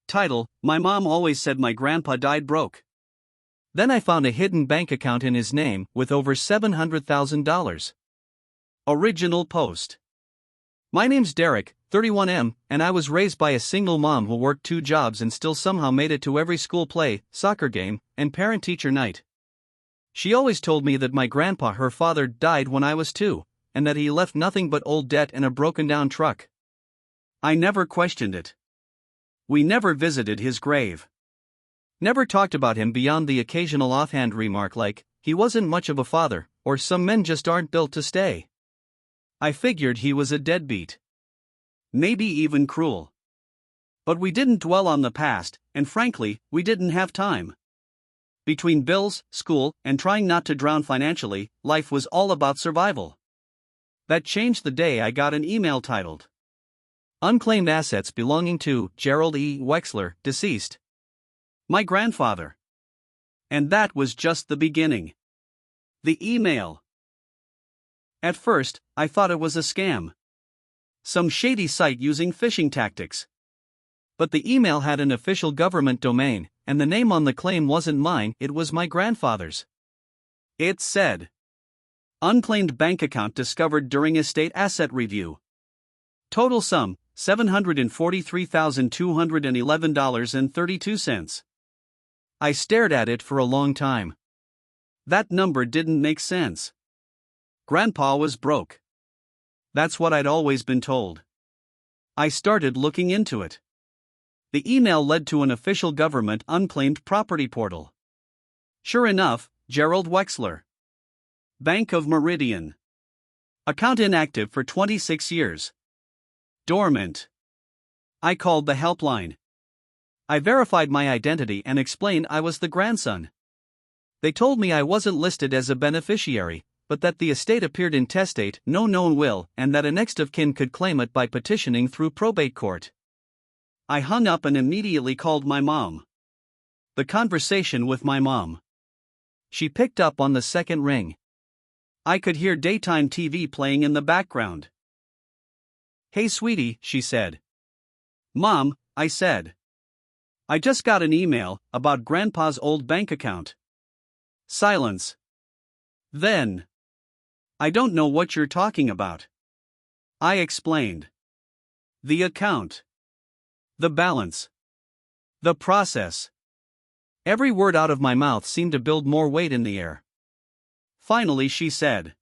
Title: My mom always said my grandpa died broke. Then I found a hidden bank account in his name with over $700,000. Original post. My name's Derek, 31M, and I was raised by a single mom who worked 2 jobs and still somehow made it to every school play, soccer game, and parent-teacher night. She always told me that my grandpa, her father, died when I was 2, and that he left nothing but old debt and a broken-down truck. I never questioned it. We never visited his grave. Never talked about him beyond the occasional offhand remark like, he wasn't much of a father, or some men just aren't built to stay. I figured he was a deadbeat. Maybe even cruel. But we didn't dwell on the past, and frankly, we didn't have time. Between bills, school, and trying not to drown financially, life was all about survival. That changed the day I got an email titled, Unclaimed assets belonging to Gerald E. Wexler, deceased. My grandfather. And that was just the beginning. The email. At first, I thought it was a scam. Some shady site using phishing tactics. But the email had an official government domain, and the name on the claim wasn't mine, it was my grandfather's. It said, Unclaimed bank account discovered during estate asset review. Total sum, $743,211.32. I stared at it for a long time. That number didn't make sense. Grandpa was broke. That's what I'd always been told. I started looking into it. The email led to an official government unclaimed property portal. Sure enough, Gerald Wexler. Bank of Meridian. Account inactive for 26 years. Dormant. I called the helpline. I verified my identity and explained I was the grandson. They told me I wasn't listed as a beneficiary, but that the estate appeared intestate, no known will, and that a next of kin could claim it by petitioning through probate court. I hung up and immediately called my mom. The conversation with my mom. She picked up on the second ring. I could hear daytime TV playing in the background. Hey sweetie, she said. Mom, I said. I just got an email about Grandpa's old bank account. Silence. Then. I don't know what you're talking about. I explained. The account. The balance. The process. Every word out of my mouth seemed to build more weight in the air. Finally she said.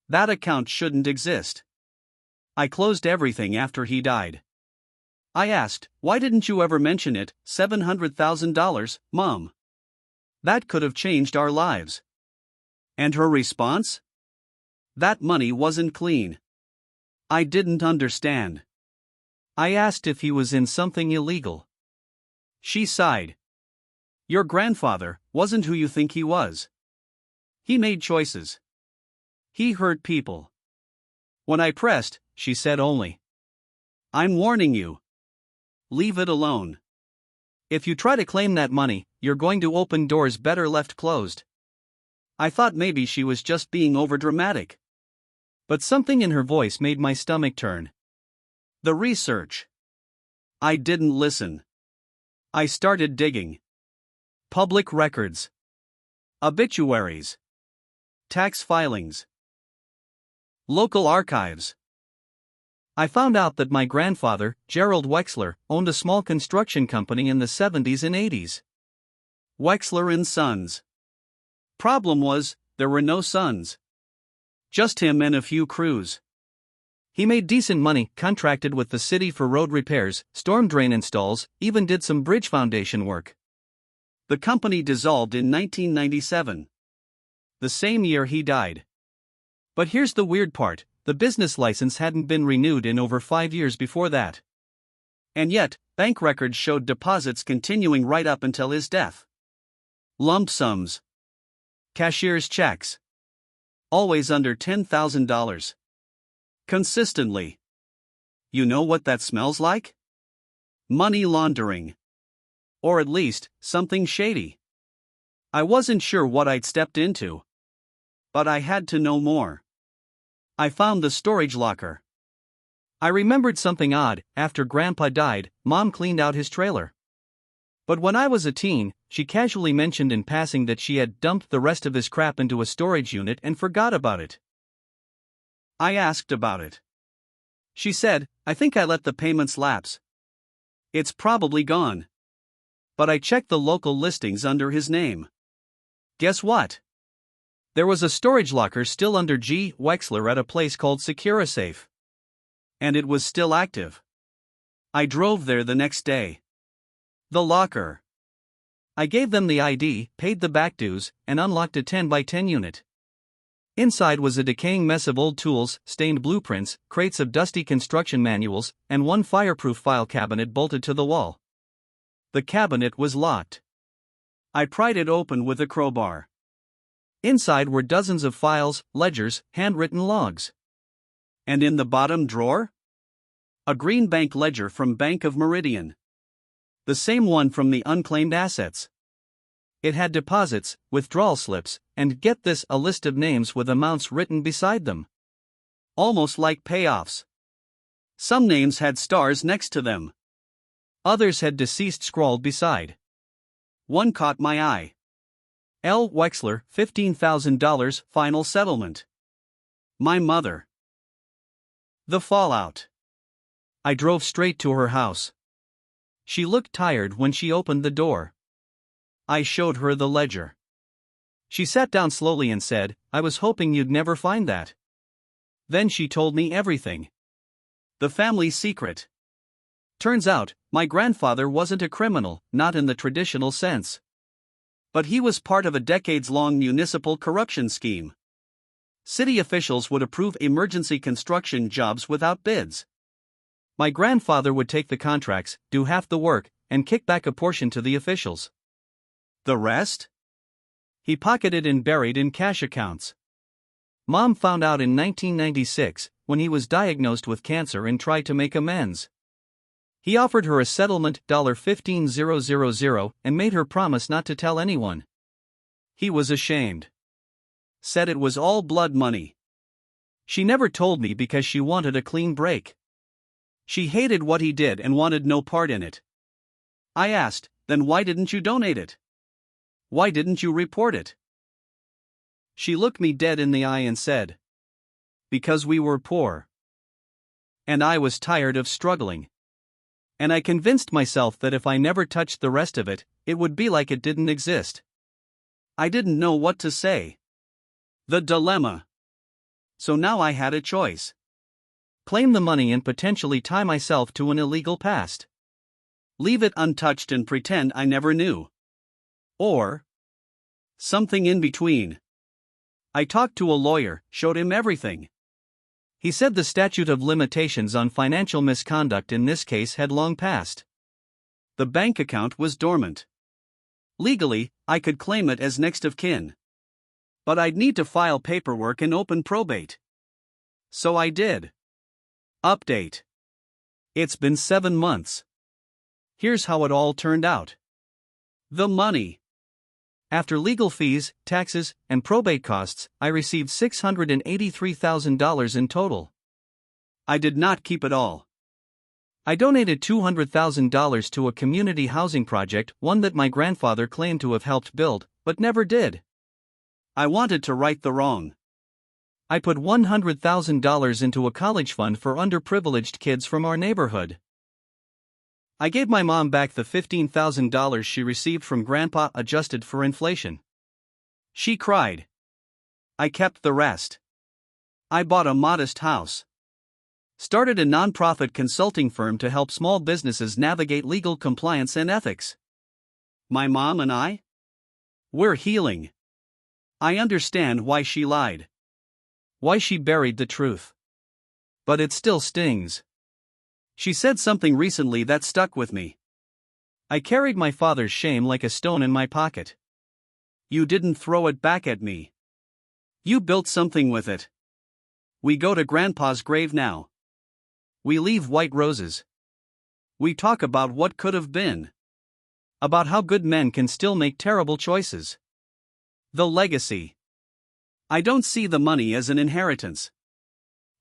That account shouldn't exist. I closed everything after he died. I asked, why didn't you ever mention it, $700,000, Mom? That could have changed our lives. And her response? That money wasn't clean. I didn't understand. I asked if he was in something illegal. She sighed. Your grandfather wasn't who you think he was. He made choices. He hurt people. When I pressed, she said only, I'm warning you. Leave it alone. If you try to claim that money, you're going to open doors better left closed. I thought maybe she was just being overdramatic. But something in her voice made my stomach turn. The research. I didn't listen. I started digging. Public records. Obituaries. Tax filings. Local archives. I found out that my grandfather, Gerald Wexler, owned a small construction company in the 70s and 80s. Wexler and Sons. Problem was, there were no sons. Just him and a few crews. He made decent money, contracted with the city for road repairs, storm drain installs, even did some bridge foundation work. The company dissolved in 1997. The same year he died. But here's the weird part, the business license hadn't been renewed in over 5 years before that. And yet, bank records showed deposits continuing right up until his death. Lump sums. Cashier's checks. Always under $10,000. Consistently. You know what that smells like? Money laundering. Or at least, something shady. I wasn't sure what I'd stepped into. But I had to know more. I found the storage locker. I remembered something odd. After Grandpa died, Mom cleaned out his trailer. But when I was a teen, she casually mentioned in passing that she had dumped the rest of his crap into a storage unit and forgot about it. I asked about it. She said, "I think I let the payments lapse. It's probably gone." But I checked the local listings under his name. Guess what? There was a storage locker still under G. Wexler at a place called Securisafe. And it was still active. I drove there the next day. The locker. I gave them the ID, paid the back dues, and unlocked a 10 by 10 unit. Inside was a decaying mess of old tools, stained blueprints, crates of dusty construction manuals, and one fireproof file cabinet bolted to the wall. The cabinet was locked. I pried it open with a crowbar. Inside were dozens of files, ledgers, handwritten logs. And in the bottom drawer? A green bank ledger from Bank of Meridian. The same one from the unclaimed assets. It had deposits, withdrawal slips, and get this, a list of names with amounts written beside them. Almost like payoffs. Some names had stars next to them. Others had deceased scrawled beside. One caught my eye. L. Wexler, $15,000, final settlement. My mother. The fallout. I drove straight to her house. She looked tired when she opened the door. I showed her the ledger. She sat down slowly and said, "I was hoping you'd never find that." Then she told me everything. The family secret. Turns out, my grandfather wasn't a criminal, not in the traditional sense. But he was part of a decades-long municipal corruption scheme. City officials would approve emergency construction jobs without bids. My grandfather would take the contracts, do half the work, and kick back a portion to the officials. The rest? He pocketed and buried in cash accounts. Mom found out in 1996, when he was diagnosed with cancer and tried to make amends. He offered her a settlement, $15,000, and made her promise not to tell anyone. He was ashamed. Said it was all blood money. She never told me because she wanted a clean break. She hated what he did and wanted no part in it. I asked, "Then why didn't you donate it? Why didn't you report it?" She looked me dead in the eye and said, "Because we were poor. And I was tired of struggling. And I convinced myself that if I never touched the rest of it, it would be like it didn't exist." I didn't know what to say. The dilemma. So now I had a choice. Claim the money and potentially tie myself to an illegal past. Leave it untouched and pretend I never knew. Or something in between. I talked to a lawyer, showed him everything. He said the statute of limitations on financial misconduct in this case had long passed. The bank account was dormant. Legally, I could claim it as next of kin. But I'd need to file paperwork and open probate. So I did. Update. It's been 7 months. Here's how it all turned out. The money. After legal fees, taxes, and probate costs, I received $683,000 in total. I did not keep it all. I donated $200,000 to a community housing project, one that my grandfather claimed to have helped build, but never did. I wanted to right the wrong. I put $100,000 into a college fund for underprivileged kids from our neighborhood. I gave my mom back the $15,000 she received from Grandpa adjusted for inflation. She cried. I kept the rest. I bought a modest house. Started a nonprofit consulting firm to help small businesses navigate legal compliance and ethics. My mom and I? We're healing. I understand why she lied. Why she buried the truth. But it still stings. She said something recently that stuck with me. I carried my father's shame like a stone in my pocket. You didn't throw it back at me. You built something with it. We go to Grandpa's grave now. We leave white roses. We talk about what could have been. About how good men can still make terrible choices. The legacy. I don't see the money as an inheritance.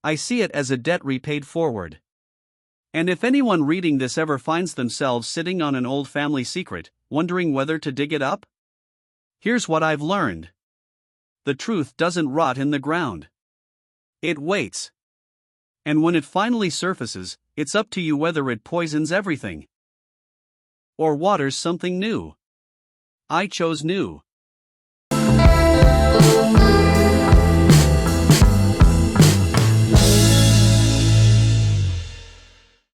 I see it as a debt repaid forward. And if anyone reading this ever finds themselves sitting on an old family secret, wondering whether to dig it up, here's what I've learned. The truth doesn't rot in the ground. It waits. And when it finally surfaces, it's up to you whether it poisons everything or waters something new. I chose new.